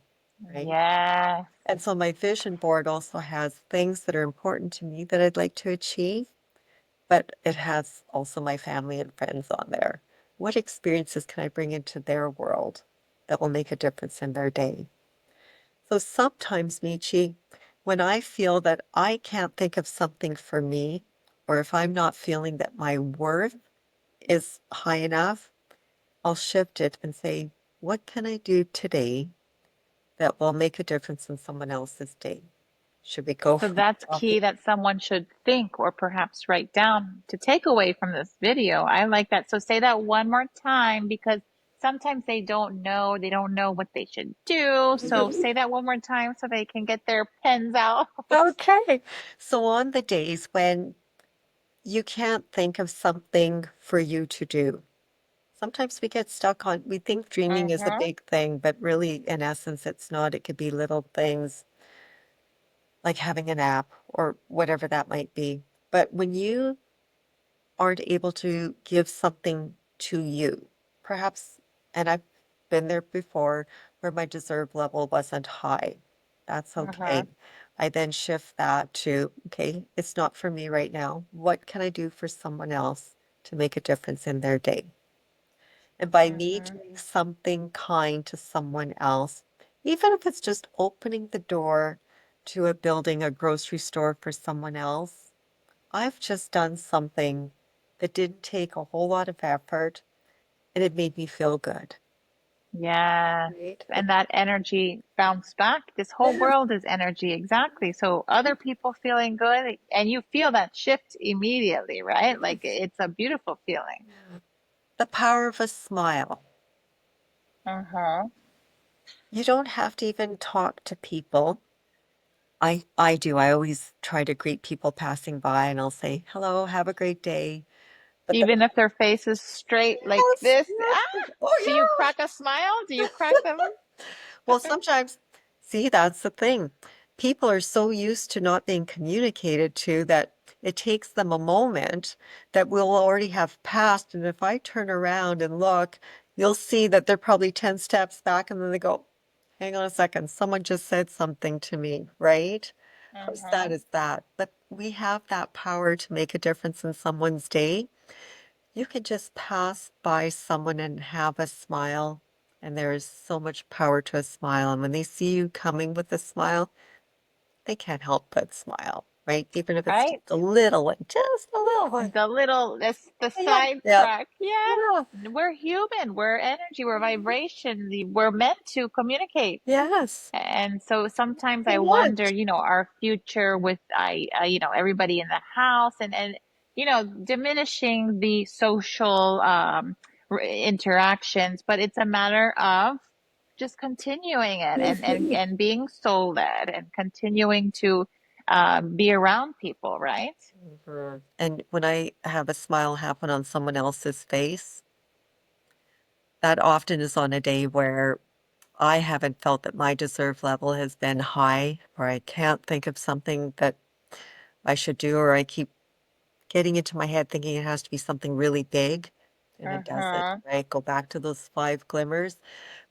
right? Yes. And so my vision board also has things that are important to me that I'd like to achieve, but it has also my family and friends on there. What experiences can I bring into their world that will make a difference in their day? So sometimes, Michi, when I feel that I can't think of something for me, or if I'm not feeling that my worth is high enough, I'll shift it and say, what can I do today that will make a difference in someone else's day? Should we go So for that's key coffee? that someone should think or perhaps write down to take away from this video. I like that. So say that one more time because sometimes they don't know what they should do. So say that one more time so they can get their pens out. Okay. So on the days when you can't think of something for you to do, sometimes we get stuck on, we think dreaming is a Mm-hmm. big thing, but really, in essence, it's not. It could be little things like having a nap or whatever that might be. But when you aren't able to give something to you, perhaps, and I've been there before where my deserve level wasn't high. That's Mm-hmm. okay. I then shift that to, okay, it's not for me right now. What can I do for someone else to make a difference in their day? And by me Mm-hmm. doing something kind to someone else, even if it's just opening the door to a building, a grocery store for someone else, I've just done something that didn't take a whole lot of effort and it made me feel good. Yes. Right? And that energy bounced back. This whole Yes. world is energy, exactly. So other people feeling good and you feel that shift immediately, right? Like Yes. it's a beautiful feeling. The power of a smile. Uh-huh. You don't have to even talk to people. I do. I always try to greet people passing by and I'll say, hello, have a great day. But the Even if their face is straight like yes, this. Ah, yes. do you Oh crack a smile? Do you crack them? well, sometimes, see, that's the thing. People are so used to not being communicated to that it takes them a moment that we'll already have passed. And if I turn around and look, you'll see that they're probably 10 steps back and then they go, hang on a second, someone just said something to me, right? How sad Uh-huh. is that? But we have that power to make a difference in someone's day. You can just pass by someone and have a smile, and there is so much power to a smile. And when they see you coming with a smile, they can't help but smile, right? Even if it's just Right? a little one, just a little one. The little, this the Yeah, side yeah, crack. Yes. yeah. We're human. We're energy. We're vibration. We're meant to communicate. Yes. And so sometimes So I wonder, much. our future with everybody in the house and diminishing the social interactions, but it's a matter of just continuing it and being soul led and continuing to be around people, right? Mhm. And when I have a smile happen on someone else's face, that often is on a day where I haven't felt that my deserve level has been high, or I can't think of something that I should do, or I keep getting into my head thinking it has to be something really big, and it doesn't, Uh-huh. right? Go back to those 5 glimmers.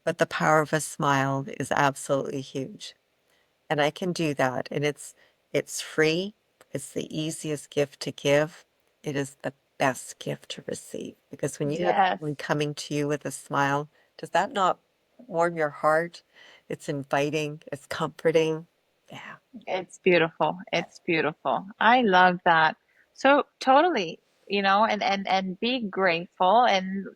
But the power of a smile is absolutely huge. And I can do that. And it's free. It's the easiest gift to give. It is the best gift to receive. Because when you have Yes. someone coming to you with a smile, does that not warm your heart? It's inviting, it's comforting. Yeah. It's beautiful. It's beautiful. I love that. So totally, and be grateful. And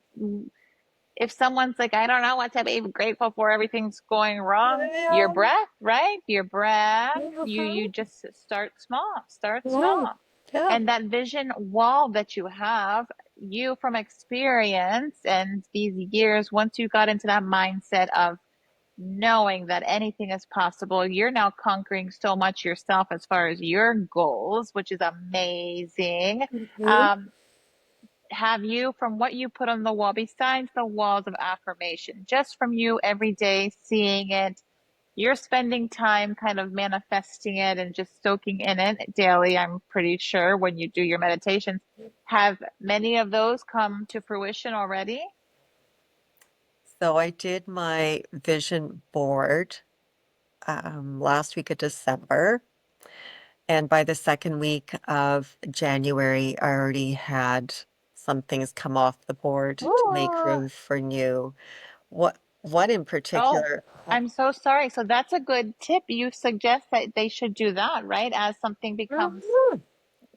if someone's like, I don't know what to be grateful for, everything's going wrong, your Yeah. breath, right? Your breath. You Mhm. just start small, start Yeah. small. Yeah. And that vision wall that you have, you from experience and these years, once you got into that mindset of knowing that anything is possible, you're now conquering so much yourself as far as your goals, which is amazing. Mhm. Um, have you, from what you put on the wall, besides the walls of affirmation, just from you every day seeing it, you're spending time kind of manifesting it and just soaking in it daily, I'm pretty sure, when you do your meditations. Have many of those come to fruition already? So I did my vision board last week of December. And by the second week of January, I already had some things come off the board to make Ooh. room for new. What in Oh, particular? I'm so sorry. So that's a good tip. You suggest that they should do that, right? As something becomes, Mhm.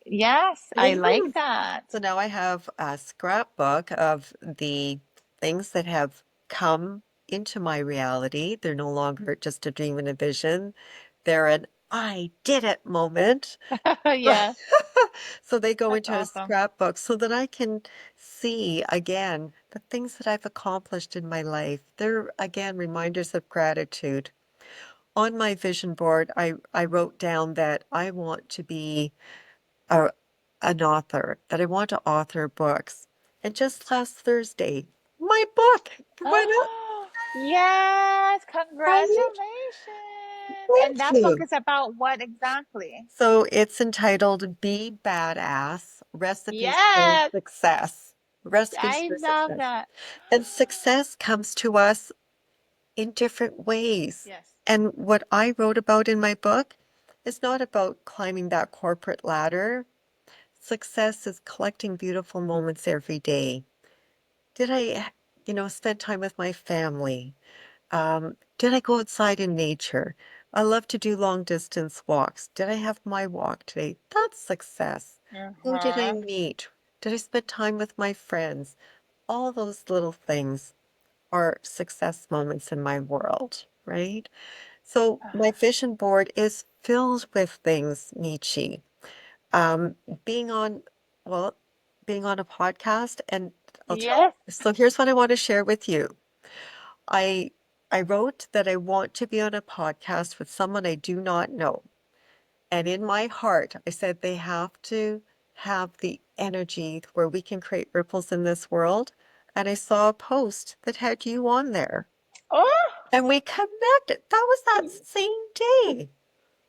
yes, I like Mhm. that. So now I have a scrapbook of the things that have come into my reality. They're no longer just a dream and a vision. They're an I did it moment. Yes, So they go that's into a awesome. scrapbook so that I can see again the things that I've accomplished in my life. They're again reminders of gratitude. On my vision board, I wrote down that I want to be a, an author, that I want to author books. And just last Thursday, my book went out, Oh, yes, right? congratulations. And Thank that book you. is about what exactly? So it's entitled Be Badass Recipes for Yes, Success. Recipes I for love Success. that. And success comes to us in different ways. Yes. And what I wrote about in my book is not about climbing that corporate ladder. Success is collecting beautiful moments every day. Did I, spend time with my family? Did I go outside in nature? I love to do long distance walks. Did I have my walk today? That's success. Who did I Uh-huh. meet? Did I spend time with my friends? All those little things are success moments in my world, right? So my vision board is filled with things, Michi. Um, being on, well, being on a podcast, and I'll tell. Yes. So here's what I want to share with you. I I wrote that I want to be on a podcast with someone I do not know. And in my heart, I said they have to have the energy where we can create ripples in this world. And I saw a post that had you on there. Oh, And we connected. That was that same day.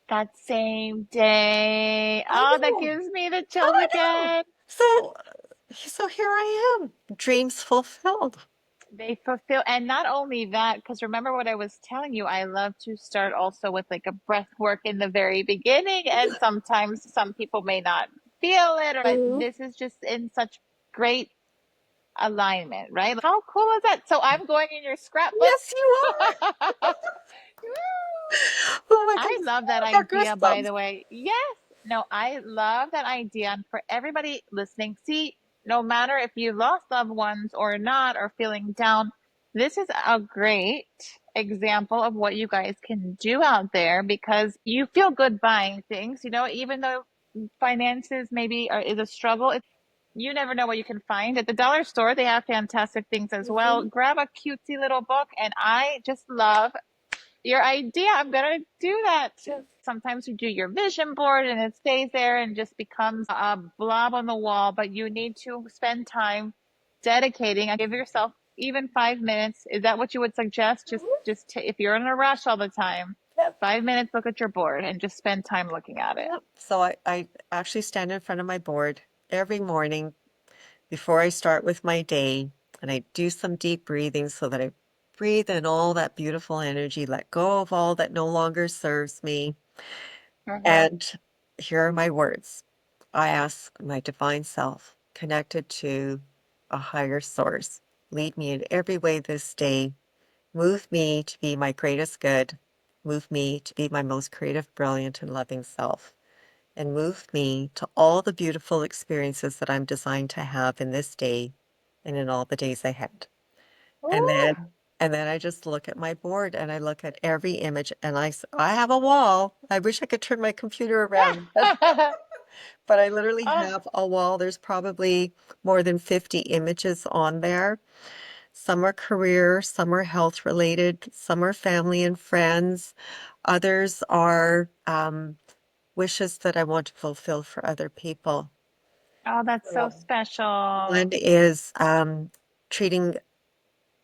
that same day. I Oh, that know. gives me the chills I know. again. So here I am. Dreams fulfilled. They fulfill, and not only that, because remember what I was telling you, I love to start also with like a breath work in the very beginning, and sometimes some people may not feel it, or Mhm. this is just in such great alignment, right? How cool is that? So I'm going in your scrapbook. Yes, you are. Oh my I goodness. love that I got idea, by goosebumps. the way. Yes. No, I love that idea. And for everybody listening, see, no matter if you lost loved ones or not, or feeling down, this is a great example of what you guys can do out there because you feel good buying things, even though finances maybe is a struggle. You never know what you can find at the dollar store. They have fantastic things as well. Mhm. Grab a cutesy little book, and I just love your idea. I'm gonna do that. Yes. Sometimes you do your vision board and it stays there and just becomes a blob on the wall, but you need to spend time dedicating. Give yourself even 5 minutes. Is that what you would suggest? Just, Mhm. if you're in a rush all the time, Yep. 5 minutes, look at your board and just spend time looking at it. Yep. So I actually stand in front of my board every morning before I start with my day, and I do some deep breathing so that I breathe in all that beautiful energy, let go of all that no longer serves me. Uh-huh. And here are my words. I ask my divine self, connected to a higher source, lead me in every way this day, move me to be my greatest good, move me to be my most creative, brilliant, and loving self, and move me to all the beautiful experiences that I'm designed to have in this day and in all the days ahead. And then Ooh. and then I just look at my board and I look at every image and I have a wall. I wish I could turn my computer around, but I literally Oh, have a wall. There's probably more than 50 images on there. Some are career, some are health related, some are family and friends. Others are wishes that I want to fulfill for other people. oh, that's so So one special. is treating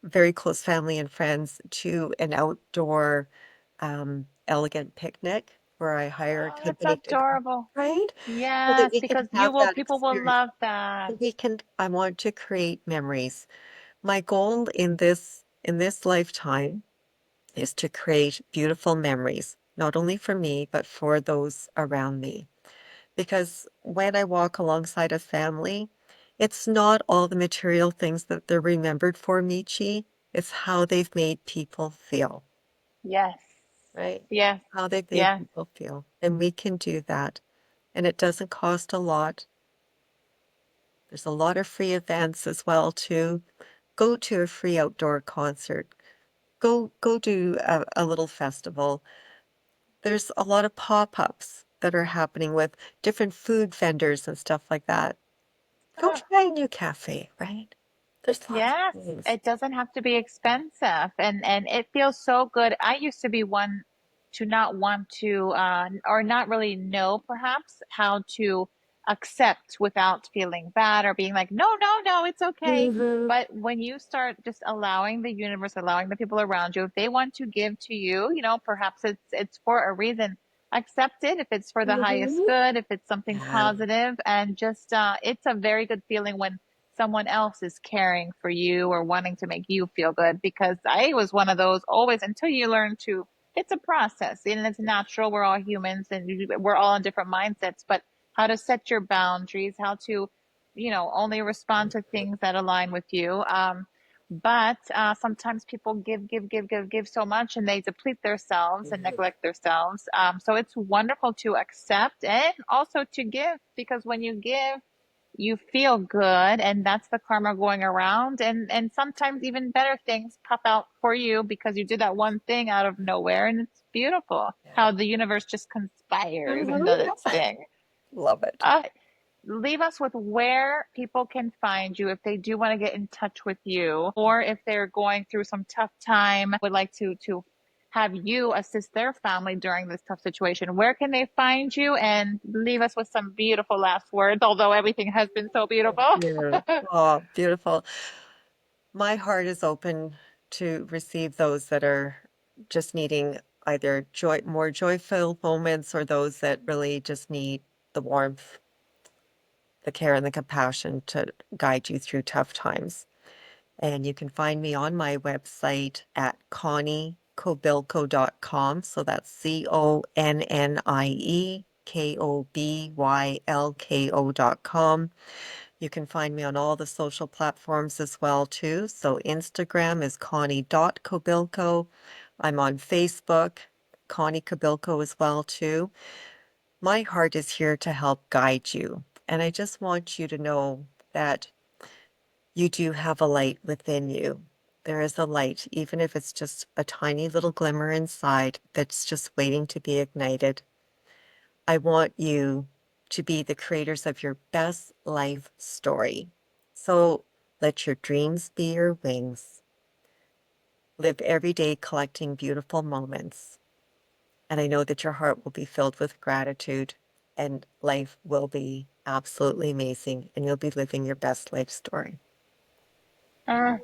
very close family and friends to an outdoor elegant picnic where I hire a Oh, that's company to come, adorable. right? So that Yes, we can because have that people will experience. love that. So we can, I want to create memories. My goal in this lifetime is to create beautiful memories, not only for me, but for those around me. Because when I walk alongside a family, it's not all the material things that they're remembered for, Michi. It's how they've made people feel, Yes, right? yes, How they've made yes. people feel. And we can do that. And it doesn't cost a lot. There's a lot of free events as well, too. Go to a free outdoor concert. Go do a little festival. There's a lot of pop-ups that are happening with different food vendors and stuff like that. Go try a new cafe, right? There's lots of Yes, things. it doesn't have to be expensive, and it feels so good. I used to be one to not want to or not really know perhaps how to accept without feeling bad or being like, no, no, no, it's okay. Hmm. But when you start just allowing the universe, allowing the people around you, if they want to give to you, perhaps it's for a reason. Accept it if it's for the highest Hmm. good, if it's something Yeah. positive, and just it's a very good feeling when someone else is caring for you or wanting to make you feel good, because I was one of those always until you learn to, it's a process and it's natural. We're all humans and we're all in different mindsets, but how to set your boundaries, how to, only respond to things that align with you. But sometimes people give so much and they deplete themselves and Mhm. neglect themselves. So it's wonderful to accept and also to give, because when you give, you feel good, and that's the karma going around, and sometimes even better things pop out for you because you did that one thing out of nowhere, and it's beautiful Yeah. how the universe just conspires and does Mhm. its thing. Love it. uh, Leave us with where people can find you if they do want to get in touch with you, or if they're going through some tough time, would like to have you assist their family during this tough situation. Where can they find you? And leave us with some beautiful last words, although everything has been so beautiful. Yeah. Oh, beautiful. My heart is open to receive those that are just needing either more joyful moments or those that really just need the warmth, the care, and the compassion to guide you through tough times. And you can find me on my website at conniekobylko.com. So that's CONNIEKOBYLKO.com. You can find me on all the social platforms as well too. So Instagram is connie.kobylko. I'm on Facebook, Connie Kobylko as well too. My heart is here to help guide you. And I just want you to know that you do have a light within you. There is a light, even if it's just a tiny little glimmer inside that's just waiting to be ignited. I want you to be the creators of your best life story. So let your dreams be your wings. Live every day collecting beautiful moments. And I know that your heart will be filled with gratitude and life will be absolutely amazing and you'll be living your best life story. Mm,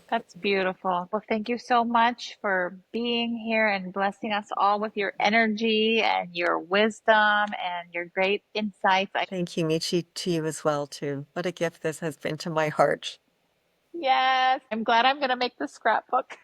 that's beautiful. Well, thank you so much for being here and blessing us all with your energy and your wisdom and your great insights. Thank you, Michi, to you as well, too. What a gift this has been to my heart. Yes, I'm glad I'm going to make the scrapbook.